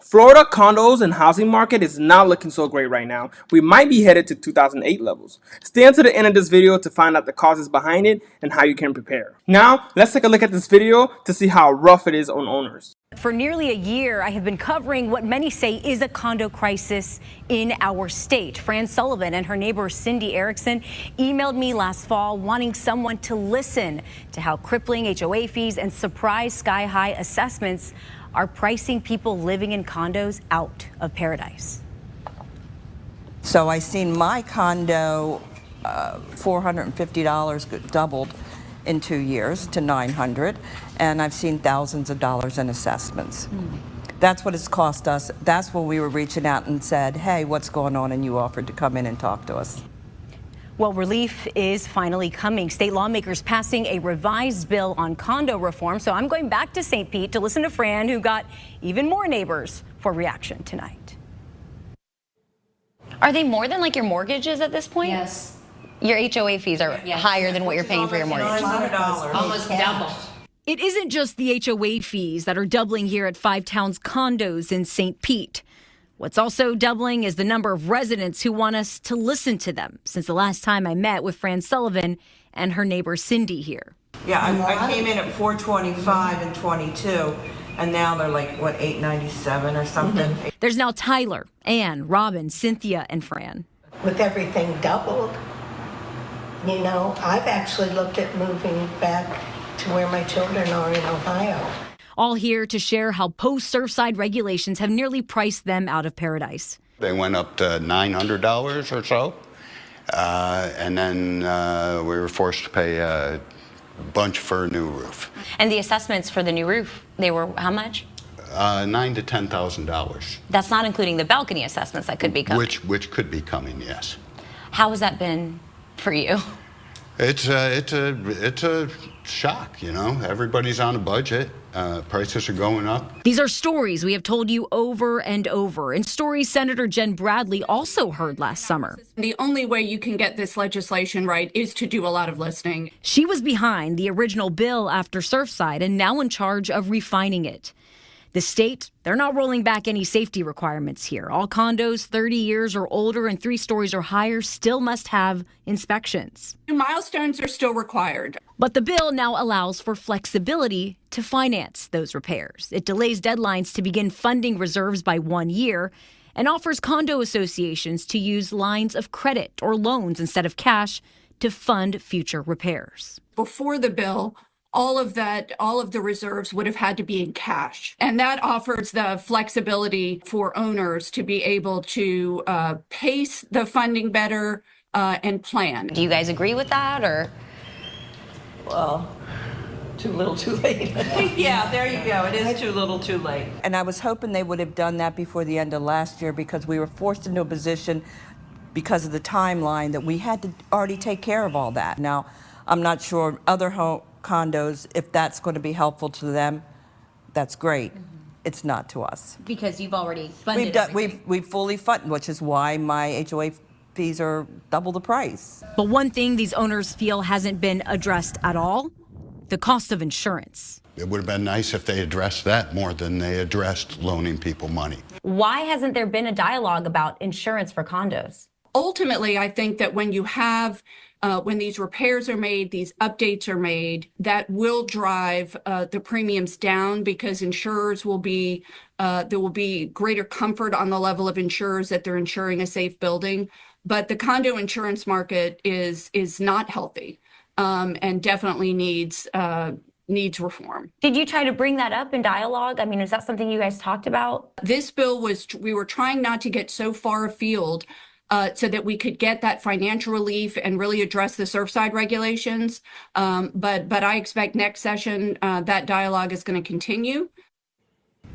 Florida condos and housing market is not looking so great right now. We might be headed to 2008 levels. Stay until the end of this video to find out the causes behind it and how you can prepare. Now, let's take a look at this video to see how rough it is on owners. For nearly a year, I have been covering what many say is a condo crisis in our state. Fran Sullivan and her neighbor Cindy Erickson emailed me last fall wanting someone to listen to how crippling HOA fees and surprise sky-high assessments are pricing people living in condos out of paradise. So I seen my condo, $450 doubled in 2 years to $900, and I've seen thousands of dollars in assessments. That's what it's cost us. That's when we were reaching out and said, hey, what's going on? And you offered to come in and talk to us. Well, relief is finally coming. State lawmakers passing a revised bill on condo reform. So I'm going back to St. Pete to listen to Fran, who got even more neighbors for reaction tonight. Are they more than like your mortgages at this point? Yes. Your HOA fees are higher than what you're paying for your mortgage. Almost double. It isn't just the HOA fees that are doubling here at Five Towns condos in St. Pete. What's also doubling is the number of residents who want us to listen to them since the last time I met with Fran Sullivan and her neighbor Cindy here. Yeah, I came in at $425 and 22, and now they're like, what, $897 or something? There's now Tyler, Ann, Robin, Cynthia, and Fran. With everything doubled, you know, I've actually looked at moving back to where my children are in Ohio. All here to share how post-Surfside regulations have nearly priced them out of paradise. They went up to $900 or so, and then we were forced to pay a bunch for a new roof. And the assessments for the new roof, they were how much? $9,000 to $10,000. That's not including the balcony assessments that could be coming. Which could be coming, yes. How has that been for you? It's a shock, you know. Everybody's on a budget. Prices are going up. These are stories we have told you over and over, and stories Senator Jen Bradley also heard last summer. The only way you can get this legislation right is to do a lot of listening. She was behind the original bill after Surfside and now in charge of refining it. The state, they're not rolling back any safety requirements here. All condos 30 years or older and 3 stories or higher still must have inspections. Milestones are still required. But the bill now allows for flexibility to finance those repairs. It delays deadlines to begin funding reserves by 1 year and offers condo associations to use lines of credit or loans instead of cash to fund future repairs. Before the bill, all of the reserves would have had to be in cash. And that offers the flexibility for owners to be able to pace the funding better and plan. Do you guys agree with that, or? Well, too little, too late. Yeah, there you go. It is too little, too late. And I was hoping they would have done that before the end of last year because we were forced into a position because of the timeline that we had to already take care of all that. Now, I'm not sure other condos, if that's going to be helpful to them, that's great. It's not to us. Because you've already funded everything. We've fully funded, which is why my HOA fees are double the price. But one thing these owners feel hasn't been addressed at all, the cost of insurance. It would have been nice if they addressed that more than they addressed loaning people money. Why hasn't there been a dialogue about insurance for condos? Ultimately, I think that when you have when these repairs are made, these updates are made, that will drive the premiums down because insurers will be, there will be greater comfort on the level of insurers that they're insuring a safe building. But the condo insurance market is not healthy and definitely needs reform. Did you try to bring that up in dialogue? I mean, is that something you guys talked about? This bill we were trying not to get so far afield so that we could get that financial relief and really address the Surfside regulations. But I expect next session that dialogue is going to continue.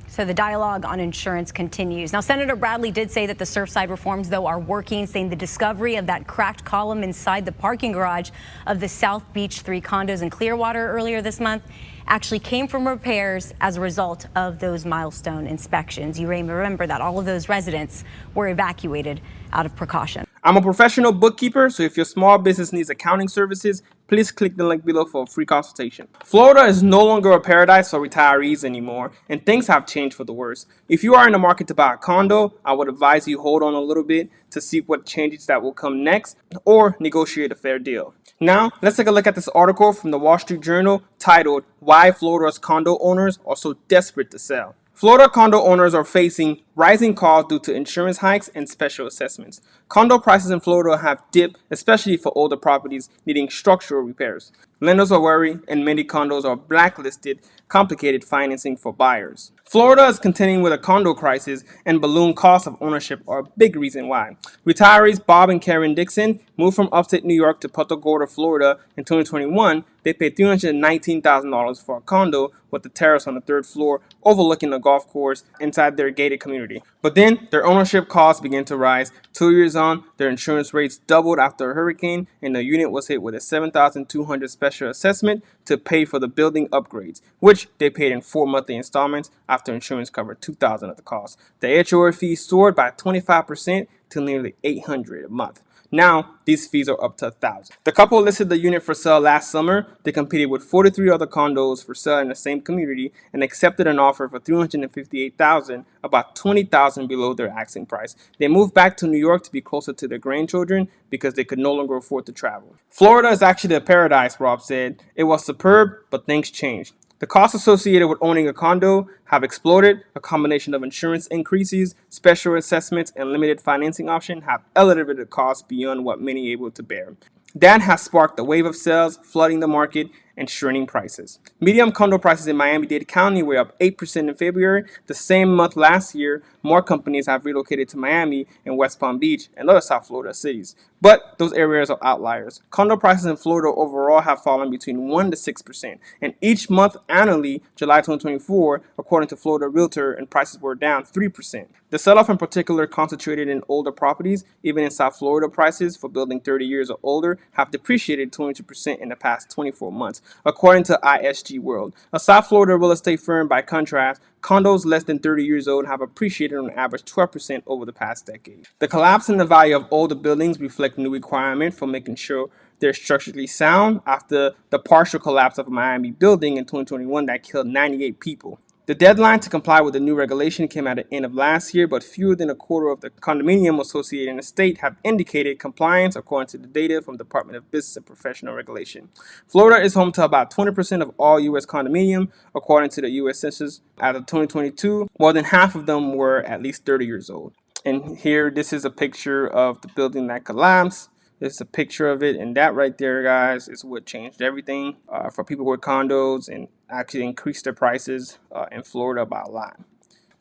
So the dialogue on insurance continues. Now, Senator Bradley did say that the Surfside reforms, though, are working, saying the discovery of that cracked column inside the parking garage of the South Beach 3 condos in Clearwater earlier this month actually came from repairs as a result of those milestone inspections. You may remember that all of those residents were evacuated out of precaution. I'm a professional bookkeeper, so if your small business needs accounting services, please click the link below for a free consultation. Florida is no longer a paradise for retirees anymore, and things have changed for the worse. If you are in the market to buy a condo, I would advise you hold on a little bit to see what changes that will come next, or negotiate a fair deal. Now, let's take a look at this article from the Wall Street Journal titled, "Why Florida's Condo Owners Are So Desperate to Sell." Florida condo owners are facing rising costs due to insurance hikes and special assessments. Condo prices in Florida have dipped, especially for older properties needing structural repairs. Lenders are worried, and many condos are blacklisted, complicated financing for buyers. Florida is contending with a condo crisis, and balloon costs of ownership are a big reason why. Retirees Bob and Karen Dixon moved from upstate New York to Punta Gorda, Florida in 2021. They paid $319,000 for a condo with a terrace on the third floor overlooking a golf course inside their gated community. But then their ownership costs began to rise. 2 years on, their insurance rates doubled after a hurricane, and the unit was hit with a $7,200 special assessment to pay for the building upgrades, which they paid in 4 monthly installments after insurance covered $2,000 of the cost. The HOA fee soared by 25% to nearly $800 a month. Now, these fees are up to $1,000. The couple listed the unit for sale last summer. They competed with 43 other condos for sale in the same community and accepted an offer for $358,000, about $20,000 below their asking price. They moved back to New York to be closer to their grandchildren because they could no longer afford to travel. Florida is actually a paradise, Rob said. It was superb, but things changed. The costs associated with owning a condo have exploded. A combination of insurance increases, special assessments, and limited financing options have elevated the costs beyond what many are able to bear. That has sparked a wave of sales, flooding the market and shrinking prices. Median condo prices in Miami-Dade County were up 8% in February. The same month last year, more companies have relocated to Miami and West Palm Beach and other South Florida cities. But those areas are outliers. Condo prices in Florida overall have fallen between 1 to 6%. And each month annually, July 2024, according to Florida Realtor, and prices were down 3%. The sell-off in particular concentrated in older properties. Even in South Florida, prices for building 30 years or older have depreciated 22% in the past 24 months, according to ISG World. A South Florida real estate firm, by contrast, condos less than 30 years old have appreciated on average 12% over the past decade. The collapse in the value of older buildings reflect new requirement for making sure they're structurally sound after the partial collapse of a Miami building in 2021 that killed 98 people. The deadline to comply with the new regulation came at the end of last year, but fewer than a quarter of the condominium associated in the state have indicated compliance, according to the data from the Department of Business and Professional Regulation. Florida is home to about 20% of all U.S. condominium, according to the U.S. Census. As of 2022, more than half of them were at least 30 years old. And here, this is a picture of the building that collapsed. This is a picture of it, and that right there, guys, is what changed everything for people with condos and actually increased their prices in Florida by a lot.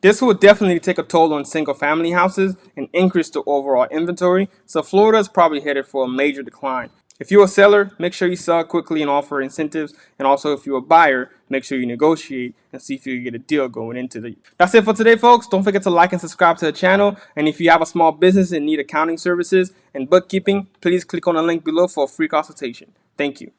This will definitely take a toll on single-family houses and increase the overall inventory, so Florida is probably headed for a major decline. If you're a seller, make sure you sell quickly and offer incentives, and also if you're a buyer, make sure you negotiate and see if you can get a deal going into the. That's it for today, folks. Don't forget to like and subscribe to the channel, and if you have a small business and need accounting services and bookkeeping, please click on the link below for a free consultation. Thank you.